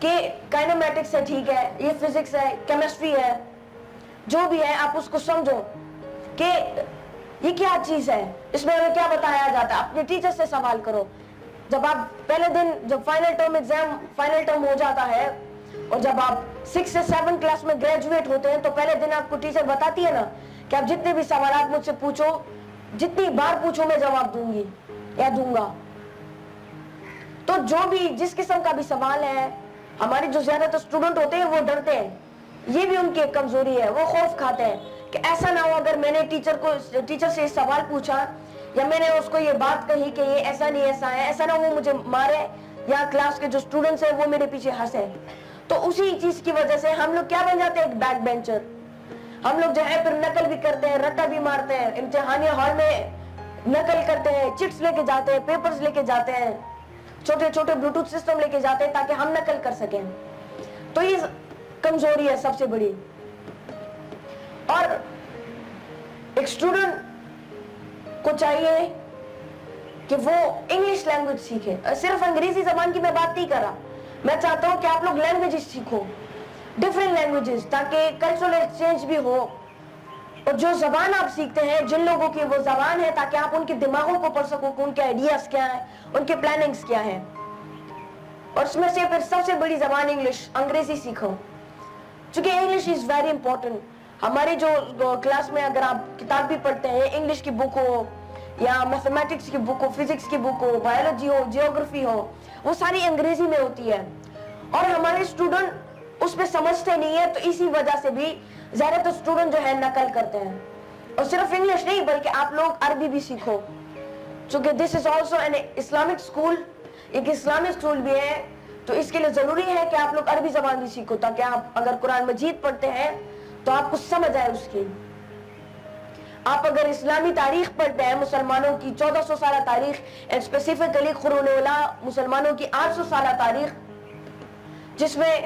کہ کائنومیٹکس ہے, ٹھیک ہے, یہ فزکس ہے, کیمسٹری ہے, جو بھی ہے آپ اس کو سمجھو کہ یہ کیا چیز ہے, اس میں ہمیں کیا بتایا جاتا ہے. اپنے ٹیچر سے سوال کرو. جب آپ پہلے دن, جب final term exam final term ہو جاتا ہے اور جب آپ 6 سے 7 کلاس میں گریجویٹ ہوتے ہیں, تو پہلے دن آپ کو ٹیچر بتاتی ہے نا کہ آپ جتنے بھی سوالات مجھ سے پوچھو, جتنی بار پوچھو میں جواب دوں گی یا دوں گا. تو جو بھی جس قسم کا بھی سوال ہے, ہمارے جو زیادہ تر اسٹوڈنٹ ہوتے ہیں وہ ڈرتے ہیں, یہ بھی ان کی ایک کمزوری ہے. وہ خوف کھاتے ہیں کہ ایسا نہ ہو اگر میں نے ٹیچر سے سوال پوچھا یا میں نے اس کو یہ بات کہی کہ یہ ایسا نہیں ایسا ہے, ایسا نہ وہ مجھے مارے یا کلاس کے جو اسٹوڈنٹس ہیں وہ میرے پیچھے ہنسے. تو اسی چیز کی وجہ سے ہم لوگ کیا بن جاتے ہیں, ایک بیک بینچر. ہم لوگ جو ہے پھر نقل بھی کرتے ہیں, رٹا بھی مارتے ہیں, امتحانی ہال میں نقل کرتے ہیں, چٹس لے کے جاتے ہیں, پیپرز لے کے جاتے ہیں, چھوٹے چھوٹے بلوٹوتھ سسٹم لے کے جاتے ہیں تاکہ ہم نقل کر سکیں. تو یہ کمزوری ہے سب سے بڑی. اور ایک اسٹوڈنٹ کو چاہیے کہ وہ انگلش لینگویج سیکھے. صرف انگریزی زبان کی میں بات نہیں کر رہا, میں چاہتا ہوں کہ آپ لوگ لینگویجز سیکھو, ڈفرینٹ لینگویجز, تاکہ کلچرل ایکسچینج بھی ہو. اور جو زبان آپ سیکھتے ہیں, جن لوگوں کی وہ زبان ہے, تاکہ آپ ان کے دماغوں کو پڑھ سکو کہ ان کے آئیڈیاز کیا ہیں, ان کے پلاننگز کیا ہیں. اور اس میں سے پھر سب سے بڑی زبان انگلش, انگریزی سیکھو, چونکہ انگلش از ویری امپورٹنٹ. ہمارے جو کلاس میں اگر آپ کتاب بھی پڑھتے ہیں, انگلش کی بک ہو یا میتھمیٹکس کی بک ہو, فزکس کی بک ہو, بایولوجی ہو, جیوگرافی ہو, وہ ساری انگریزی میں ہوتی ہے. اور ہمارے اسٹوڈنٹ اس میں سمجھتے نہیں ہے, تو اسی وجہ سے بھی زیادہ تر اسٹوڈنٹ جو ہے نقل کرتے ہیں. اور صرف انگلش نہیں بلکہ آپ لوگ عربی بھی سیکھو, چونکہ this is also an Islamic school, ایک اسلامک اسکول بھی ہے. تو اس کے لیے ضروری ہے کہ آپ لوگ عربی زبان بھی سیکھو, تاکہ آپ اگر قرآن مجید پڑھتے ہیں تو آپ کو سمجھ آئے اس کی. آپ اگر اسلامی تاریخ پڑھتے ہیں, مسلمانوں کی 1400 سالہ تاریخ, اسپیسیفکلی قرون اولیٰ مسلمانوں کی 800 سالہ تاریخ, جس میں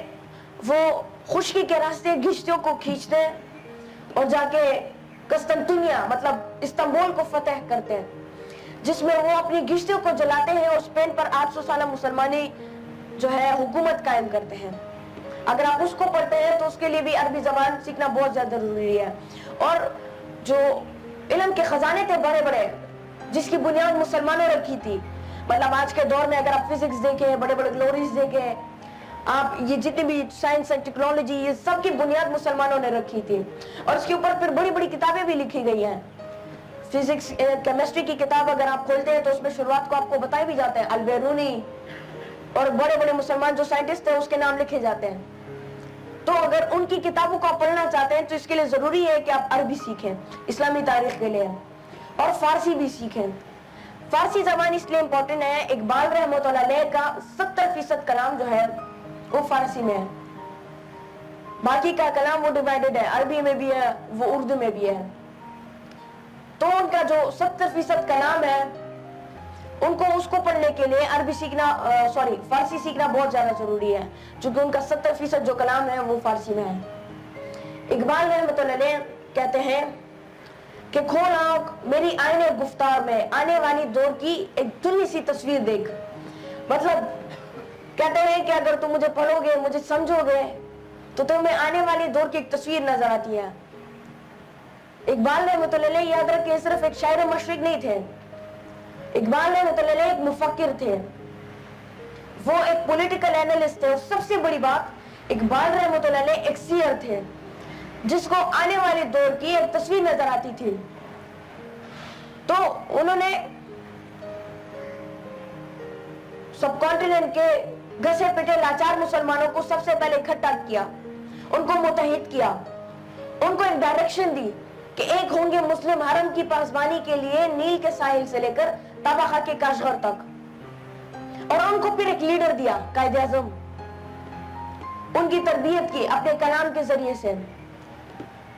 وہ خشکی کے راستے گشتیوں کو کھینچتے ہیں اور جا کے قسطنطنیہ مطلب استنبول کو فتح کرتے ہیں, جس میں وہ اپنی گشتیوں کو جلاتے ہیں اور اسپین پر 800 سالہ مسلمانی جو ہے حکومت قائم کرتے ہیں. اگر آپ اس کو پڑھتے ہیں تو اس کے لیے بھی عربی زبان سیکھنا بہت زیادہ ضروری ہے. اور جو علم کے خزانے تھے بڑے بڑے, جس کی بنیاد مسلمانوں نے رکھی تھی, مطلب آج کے دور میں اگر آپ فزکس دیکھیں, بڑے بڑے گلوریز دیکھیں, آپ یہ جتنی بھی سائنس اینڈ ٹیکنالوجی, یہ سب کی بنیاد مسلمانوں نے رکھی تھی. اور اس کے اوپر پھر بڑی بڑی کتابیں بھی لکھی گئی ہیں. فزکس کیمسٹری کی کتاب اگر آپ کھولتے ہیں تو اس میں شروعات کو آپ کو بتائے بھی جاتے ہیں, البیرونی اور بڑے بڑے مسلمان جو سائنٹسٹ ہیں اس کے نام لکھے جاتے ہیں. تو اگر ان کی کتابوں کو آپ پڑھنا چاہتے ہیں تو اس کے لیے ضروری ہے کہ آپ عربی سیکھیں اسلامی تاریخ کے لیے, اور فارسی بھی سیکھیں. فارسی زبان اس لیے امپورٹنٹ ہے, اقبال رحمۃ اللہ علیہ کا 70% کلام جو ہے وہ فارسی میں ہے, باقی کا کلام وہ ڈیوائیڈڈ ہے, عربی میں بھی ہے, وہ اردو میں بھی ہے. تو ان کا جو 70% کلام ہے, ان کو اس کو پڑھنے کے لیے عربی سیکھنا فارسی سیکھنا بہت زیادہ ضروری ہے, چونکہ ان کا 70% جو کلام ہے وہ فارسی میں ہے. اقبال رحمۃ اللہ علیہ کہتے ہیں کہ کھول آنکھ میری آئینے گفتار میں, آنے والی دور کی ایک دھندلی سی تصویر دیکھ. مطلب کہتے ہیں کہ اگر تم مجھے پڑھو گے, مجھے سمجھو گے, تو تمہیں آنے والی دور کی ایک تصویر نظر آتی ہے. اقبال رحمۃ اللہ علیہ یاد رکھیں صرف ایک شاعر مشرق نہیں تھے, اقبال رحمۃ اللہ علیہ ایک مفکر تھے, وہ ایک پولیٹیکل اینالسٹ تھے, اور سب سے بڑی بات اقبال رحمۃ اللہ علیہ ایک سیئر تھے, جس کو آنے والے دور کی ایک تصویر نظر آتی تھی. تو انہوں نے سب کانٹیننٹ کے گھسے پٹے لاچار مسلمانوں کو سب سے پہلے اکٹھا کیا, ان کو متحد کیا, ان کو ایک ڈائریکشن دی کہ ایک ہوں گے مسلم حرم کی پاسبانی کے لیے نیل کے ساحل سے لے کر طبقہ کے کاشغر تک. اور ان کو پھر ایک لیڈر دیا, قائد اعظم, ان کی تربیت کی اپنے کلام کے ذریعے سے.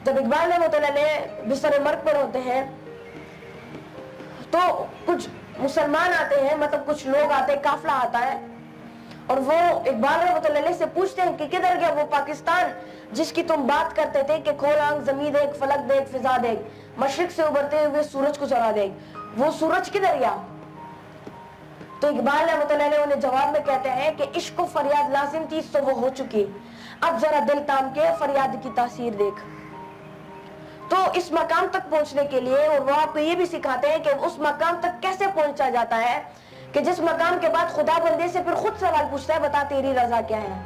جب اقبال رحمۃ اللہ علیہ بستر مرگ پر ہوتے ہیں تو کچھ مسلمان آتے ہیں, مطلب کچھ لوگ آتے ہیں, قافلہ آتا ہے, اور وہ اقبال رحمۃ اللہ علیہ سے پوچھتے ہیں کہ کدھر گیا وہ پاکستان جس کی تم بات کرتے تھے کہ کھول آنکھ زمین دیکھ, فلک دیکھ, فضا دیکھ, مشرق سے ابھرتے ہوئے سورج کو جلا دیکھ, وہ سورج کدھر گیا؟ تو اقبال رحمۃ اللہ علیہ انہیں جواب میں کہتے ہیں کہ عشق کو فریاد لازم تھی تو وہ ہو چکی، اب ذرا دل تام کے فریاد کی تاثیر دیکھ۔ تو اس مقام تک پہنچنے کے لیے، اور وہ آپ کو یہ بھی سکھاتے ہیں کہ اس مقام تک کیسے پہنچا جاتا ہے کہ جس مقام کے بعد خدا بندے سے پھر خود سوال پوچھتا ہے بتا تیری رضا کیا ہے،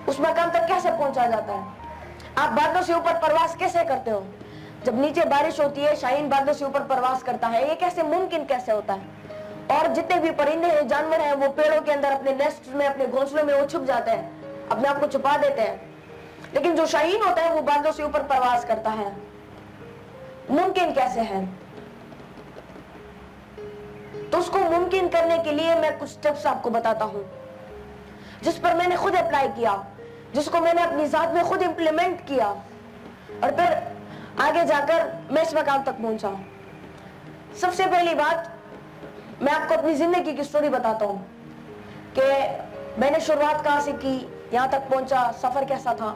اس مقام تک کیسے پہنچا جاتا ہے۔ آپ بادلوں سے اوپر پرواز کیسے کرتے ہو؟ جب نیچے بارش ہوتی ہے شاہین بادلوں سے اوپر پرواز کرتا ہے، یہ کیسے ممکن کیسے ہوتا ہے؟ اور جتنے بھی پرندے ہیں جانور ہیں وہ پیڑوں کے اندر اپنے نیسٹ میں اپنے گھونسلوں میں وہ چھپ جاتے ہیں، اپنے آپ کو چھپا دیتے ہیں، لیکن جو شاہین ہوتا ہے وہ بادلوں سے اوپر پرواز کرتا ہے، ممکن کیسے ہے؟ تو اس کو ممکن کرنے کے لیے میں کچھ ٹپس آپ کو بتاتا ہوں جس پر میں نے خود اپلائی کیا، جس کو میں نے اپنی ذات میں خود امپلیمنٹ کیا، اور پھر آگے جا کر میں اس مقام تک پہنچا۔ سب سے پہلی بات میں آپ کو اپنی زندگی کی سٹوری بتاتا ہوں کہ میں نے شروعات کہاں سے کی، یہاں تک پہنچا، سفر کیسا تھا۔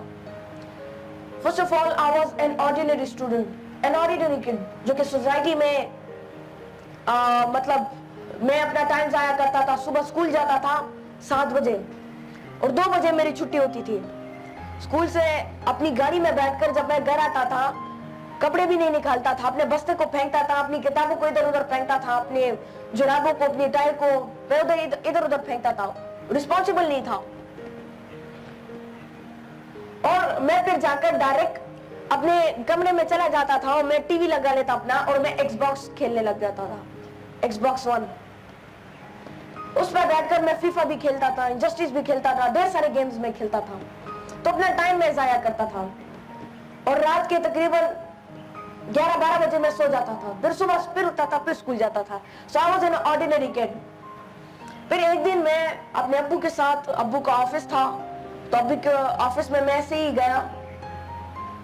First of all I was an ordinary student, an ordinary kid، جو کہ سوسائٹی میں مطلب میں اپنا ٹائم ضائع کرتا تھا۔ صبح اسکول جاتا تھا 7 بجے اور 2 بجے میری چھٹی ہوتی تھی۔ اسکول سے اپنی گاڑی میں بیٹھ کر جب میں گھر آتا تھا کپڑے بھی نہیں نکالتا تھا، اپنے بستے کو پھینکتا تھا، اپنی کتابوں کو ادھر ادھر پھینکتا تھا، اپنے جرابوں کو، اپنی ٹائی کو ادھر ادھر پھینکتا تھا، رسپانسبل نہیں تھا۔ اور میں پھر جا کر ڈائریکٹ اپنے کمرے میں چلا جاتا تھا اور میں ٹی وی لگا لیتا اپنا اور میں ایکس باکس کھیلنے لگ جاتا تھا، ایکس باکس 1۔ اس پہ بیٹھ کر میں فیفا بھی کھیلتا تھا، انجسٹس بھی کھیلتا تھا، ڈھیر سارے گیمز میں کھیلتا تھا، تو اپنا ٹائم میں ضائع کرتا تھا۔ اور رات کے تقریباً 11-12 بجے میں سو جاتا تھا، پھر صبح پھر اٹھتا تھا، پھر اسکول جاتا تھا۔ So I was an ordinary kid۔ پھر ایک دن میں اپنے ابو کے ساتھ، ابو کا آفس تھا تو ابو کے آفس میں ایسے ہی گیا۔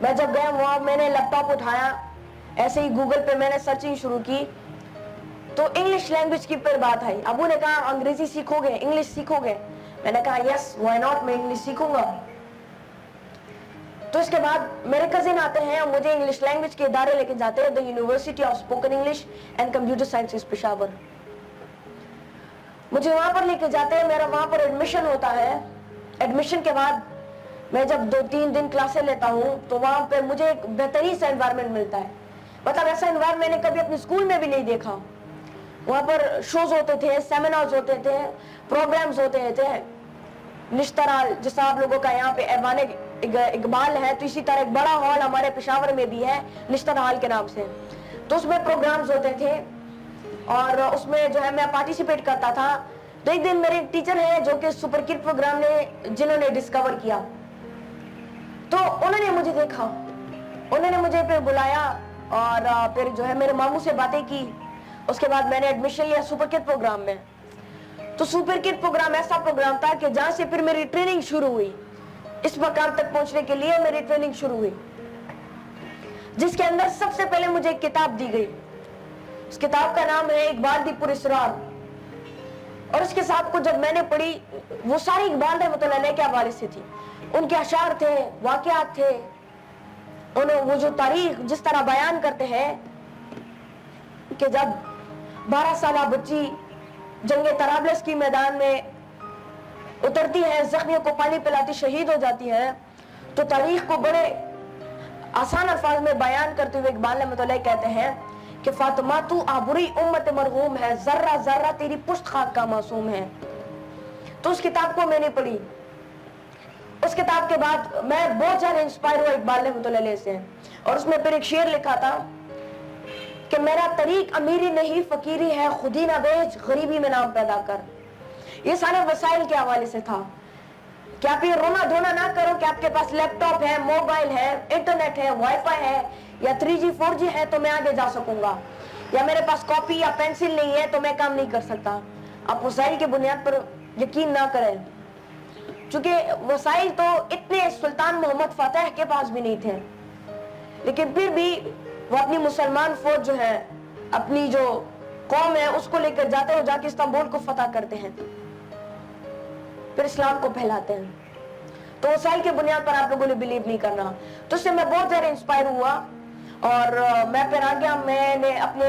میں جب گیا وہاں میں نے لیپ ٹاپ اٹھایا، ایسے ہی گوگل پہ میں نے سرچنگ شروع کی تو انگلش لینگویج کی پھر بات آئی۔ ابو نے کہا انگریزی سیکھو گے، انگلش سیکھو گے؟ میں نے کہا یس وائی ناٹ، میں انگلش سیکھوں گا۔ تو اس کے بعد میرے کزن آتے ہیں اور مجھے انگلش لینگویج کے ادارے لے کے جاتے ہیں، the university of spoken English and computer sciences Peshawar. مجھے وہاں پر لے کے جاتے ہیں، میرا وہاں پر ایڈمیشن ہوتا ہے۔ ایڈمیشن کے بعد میں جب 2-3 دن کلاسیں لیتا ہوں تو وہاں پہ مجھے ایک بہترین سا انوائرمنٹ ملتا ہے، مطلب ایسا انوائرمنٹ میں نے کبھی اپنے اسکول میں بھی نہیں دیکھا۔ وہاں پر شوز ہوتے تھے، سیمینارز ہوتے تھے، پروگرامز ہوتے تھے، نشترال جیسا آپ لوگوں کا یہاں پہ ایوان اقبال ہے، تو اسی طرح ایک بڑا ہال ہمارے پشاور میں بھی ہے نشتر ہال کے نام سے، تو اس میں پروگرامز ہوتے تھے اور اس میں جو ہے میں پارٹیسپیٹ کرتا تھا۔ تو ایک دن میرے ٹیچر ہیں جو کہ سپر کڈ پروگرام نے جنہوں نے ڈسکور کیا، تو انہوں نے مجھے دیکھا، انہوں نے مجھے پھر بلایا اور پھر جو ہے میرے ماموں سے باتیں کی۔ اس کے بعد میں نے ایڈمیشن لیا سپر کڈ پروگرام میں۔ تو سپر کڈ پروگرام ایسا پروگرام تھا کہ جہاں سے پھر میری ٹریننگ شروع ہوئی، اس مقام تک پہنچنے کے لیے میری ٹریننگ شروع ہوئی، جس کے اندر سب سے پہلے مجھے ایک کتاب دی گئی۔ اس کتاب کا نام ہے اقبال دی پراسرار، اور اس کتاب کو جب میں نے پڑھی وہ ساری اقبال رحمۃ اللہ علیہ کے حوالے سے تھی، ان کے اشعار تھے، واقعات تھے، وہ جو تاریخ جس طرح بیان کرتے ہیں کہ جب 12 سالہ بچی جنگ طرابلس کی میدان میں اترتی ہے، زخمیوں کو پانی پلاتی شہید ہو جاتی ہے، تو تاریخ کو بڑے آسان الفاظ میں بیان کرتے ہوئے اقبال رحمۃ اللہ کہتے ہیں کہ فاطمہ تو آبری امت مرحوم ہے، ذرہ ذرہ تیری پشت خاک کا معصوم ہے۔ تو اس کتاب کو میں نے پڑھی۔ اس کتاب کے بعد میں بہت زیادہ انسپائر ہوا اقبال رحمۃ اللہ علیہ سے، اور اس میں پھر ایک شعر لکھا تھا کہ میرا طریق امیری نہیں فقیری ہے، خودی نہ بیچ غریبی میں نام پیدا کر۔ یہ سارے وسائل کے حوالے سے تھا کہ آپ یہ رونا دھونا نہ کرو کہ آپ کے پاس لیپ ٹاپ ہے، موبائل ہے، انٹرنیٹ ہے، وائی فائی ہے یا 3G 4G ہے تو میں آگے جا سکوں گا، یا میرے پاس کاپی یا پینسل نہیں ہے تو میں کام نہیں کر سکتا۔ آپ وسائل کی بنیاد پر یقین نہ کریں، چونکہ وسائل تو اتنے سلطان محمد فاتح کے پاس بھی نہیں تھے، لیکن پھر بھی وہ اپنی مسلمان فوج جو ہے، اپنی جو قوم ہے اس کو لے کر جاتے ہیں، جا کے استنبول کو فتح کرتے ہیں، پھر اسلام کو پھیلاتے ہیں۔ تو وسائل کے بنیاد پر آپ لوگوں نے بلیو نہیں کرنا۔ تو اس سے میں بہت زیادہ انسپائر ہوا اور میں پھر آ گیا، میں نے اپنے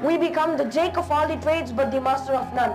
We become the jack of all the trades but the master of none.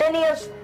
10 years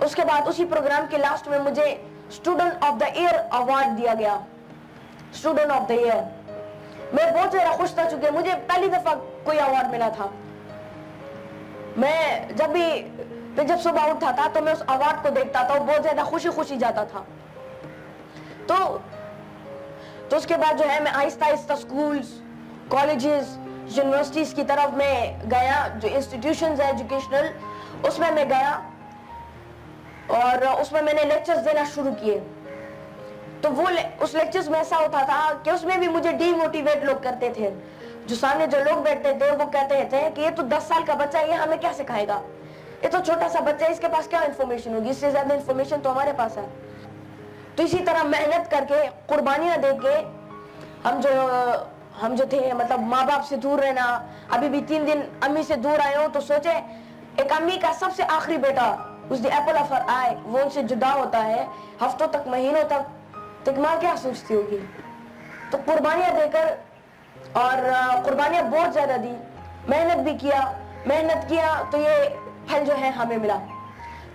اس کے بعد اسی پروگرام کے لاسٹ میں مجھے student of the year award دیا گیا. Student of the year. میں بہت زیادہ خوش تھا چونکہ مجھے پہلی دفعہ کوئی ایوارڈ ملا تھا. میں جب صبح اٹھتا تھا تو میں اس ایوارڈ کو دیکھتا تھا اور بہت زیادہ خوشی خوشی جاتا تھا. تو اس کے بعد جو ہے میں آہستہ آہستہ اسکولز, کالجز, یونیورسٹیز کی طرف میں گیا, جو انسٹیٹیوشنز ہیں ایجوکیشنل, اس میں گیا اور اس میں نے لیکچرز دینا شروع کیے. تو وہ اس لیکچرز میں ایسا ہوتا تھا کہ اس میں بھی مجھے ڈی موٹیویٹ لوگ کرتے تھے. جو سامنے جو لوگ بیٹھتے تھے وہ کہتے تھے کہ یہ تو 10 سال کا بچہ ہے, یہ ہمیں کیا سکھائے گا, یہ تو چھوٹا سا بچہ ہے, اس کے پاس کیا انفارمیشن ہوگی, اس سے زیادہ انفارمیشن تو ہمارے پاس ہے. تو اسی طرح محنت کر کے, قربانیاں دے کے ہم جو تھے, مطلب ماں باپ سے دور رہنا. ابھی بھی 3 دن امی سے دور آئے ہوں تو سوچے ایک امی کا سب سے آخری بیٹا, اس دی ایپل آف ہر آئی, وہ ان سے جدا ہوتا ہے ہفتوں تک, مہینوں تک, تو ایک ماں کیا سوچتی ہوگی. تو قربانیاں دے کر, اور قربانیاں بہت زیادہ دی, محنت بھی کیا, محنت کیا تو یہ پھل جو ہے ہمیں ملا.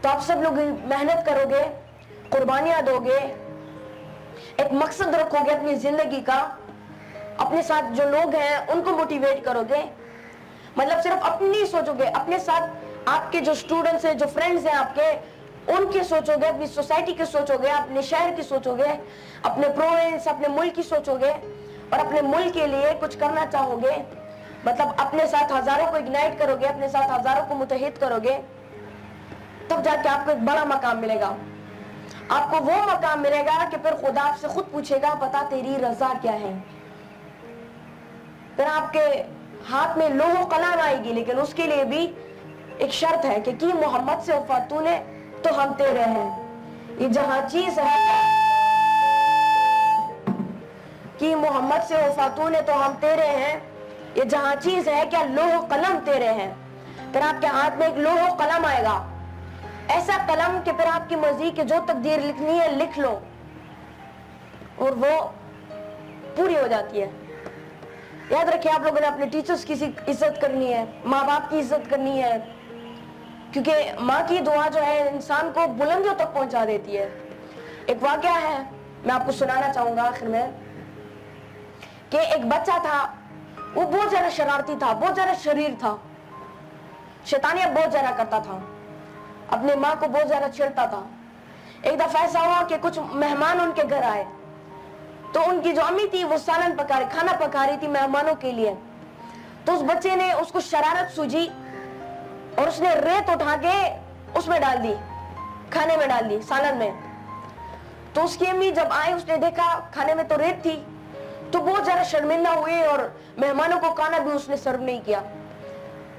تو آپ سب لوگ محنت کرو گے, قربانیاں دو گے, ایک مقصد رکھو گے اپنی زندگی کا, اپنے ساتھ جو لوگ ہیں ان کو موٹیویٹ کرو گے. مطلب صرف اپنی سوچو گے, اپنے ساتھ آپ کے جو اسٹوڈنٹس ہیں, جو فرینڈز ہیں آپ کے, ان کی سوچو گے, اپنی سوسائٹی کی سوچو گے, اپنے شہر کی سوچو گے, اپنے پروونس, اپنے ملک کی سوچو گے, اور اپنے ملک کے لیے کچھ کرنا چاہو گے. مطلب اپنے ساتھ ہزاروں کو اگنائٹ کرو گے, اپنے ساتھ ہزاروں کو متحد کرو گے, تب جا کے آپ کو ایک بڑا مقام ملے گا. آپ کو وہ مقام ملے گا کہ پھر خدا آپ سے خود پوچھے گا بتا تیری رضا کیا ہے. پھر آپ کے ہاتھ میں لوح و قلم آئے گی, لیکن اس کے لیے بھی ایک شرط ہے کہ کی محمد سے وفا تو نے تو ہم تیرے ہیں. یہ جہاں چیز ہے کہ محمد سے وفا تو نے تو ہم تیرے ہیں, یہ جہاں چیز ہے کیا لوح و قلم تیرے ہیں. پھر آپ کے ہاتھ میں ایک لوح و قلم آئے گا, ایسا قلم کہ پھر آپ کی مرضی کہ جو تقدیر لکھنی ہے لکھ لو, اور وہ پوری ہو جاتی ہے. یاد رکھیں آپ لوگوں نے اپنے ٹیچرز کی عزت کرنی ہے, ماں باپ کی عزت کرنی ہے, کیونکہ ماں کی دعا جو ہے انسان کو بلندیوں تک پہنچا دیتی ہے. ایک واقعہ ہے میں آپ کو سنانا چاہوں گا آخر میں, کہ ایک بچہ تھا, وہ بہت زیادہ شرارتی تھا, بہت زیادہ شریر تھا, شیطانیاں بہت زیادہ کرتا تھا, اپنے ماں کو بہت زیادہ چھیڑتا تھا. ایک دفعہ ایسا ہوا کہ کچھ مہمان ان کے گھر آئے, تو ان کی جو امی تھی وہ سالن پکا رہی, کھانا پکا رہی تھی مہمانوں کے لیے. تو اس بچے نے, اس کو شرارت سوجی اور اس نے ریت اٹھا کے اس میں ڈال دی, کھانے میں ڈال دی, سالن میں. تو اس کی امی جب آئی, اس نے دیکھا کھانے میں تو ریت تھی, تو بہت زیادہ شرمندہ ہوئے اور مہمانوں کو کھانا بھی اس نے سرو نہیں کیا.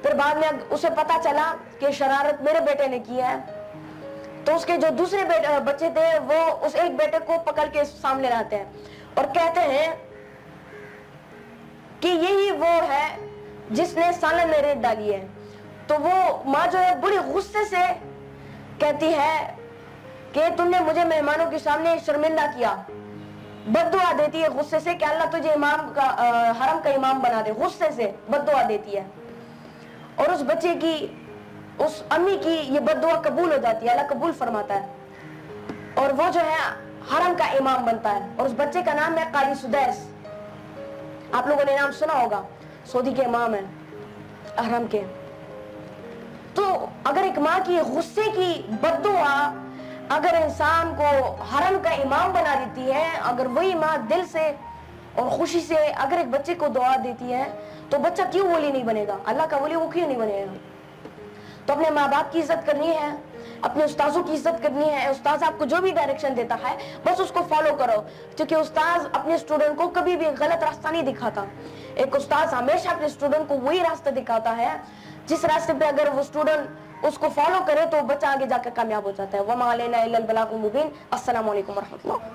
پھر بعد میں اسے پتا چلا کہ شرارت میرے بیٹے نے کی ہے, تو اس کے جو دوسرے بچے تھے وہ اس ایک بیٹے کو پکڑ کے سامنے لاتے ہیں اور کہتے ہیں کہ یہی وہ ہے جس نے سالن میں ریت ڈالی ہے. تو وہ ماں جو ہے بڑی غصے سے کہتی ہے کہ تم نے مجھے مہمانوں کے سامنے شرمندہ کیا. بد دعا دیتی ہے غصے سے کہ اللہ تجھے امام کا, حرم کا امام بنا دے, غصے سے بد دعا دیتی ہے. اور اس بچے کی, اس امی کی یہ بد دعا قبول ہو جاتی ہے, اللہ قبول فرماتا ہے, اور وہ جو ہے حرم کا امام بنتا ہے. اور اس بچے کا نام ہے قاری سدیس. آپ لوگوں نے نام سنا ہوگا, سعودی کے امام ہیں حرم کے. تو اگر ایک ماں کی غصے کی بد دعا اگر انسان کو حرم کا امام بنا دیتی ہے, اگر وہی ماں دل سے اور خوشی سے اگر ایک بچے کو دعا دیتی ہے, تو بچہ کیوں ولی نہیں بنے گا, اللہ کا ولی وہ کیوں نہیں بنے گا. تو اپنے ماں باپ کی عزت کرنی ہے, اپنے استاذوں کی عزت کرنی ہے. استاذ آپ کو جو بھی ڈائریکشن دیتا ہے بس اس کو فالو کرو, کیونکہ استاذ اپنے اسٹوڈنٹ کو کبھی بھی غلط راستہ نہیں دکھاتا. ایک استاذ ہمیشہ اپنے اسٹوڈنٹ کو وہی راستہ دکھاتا ہے جس راستے پہ اگر وہ اسٹوڈنٹ اس کو فالو کرے تو بچہ آگے جا کر کامیاب ہو جاتا ہے. وما علینا الا البلاغ المبین. السلام علیکم ورحمۃ اللہ.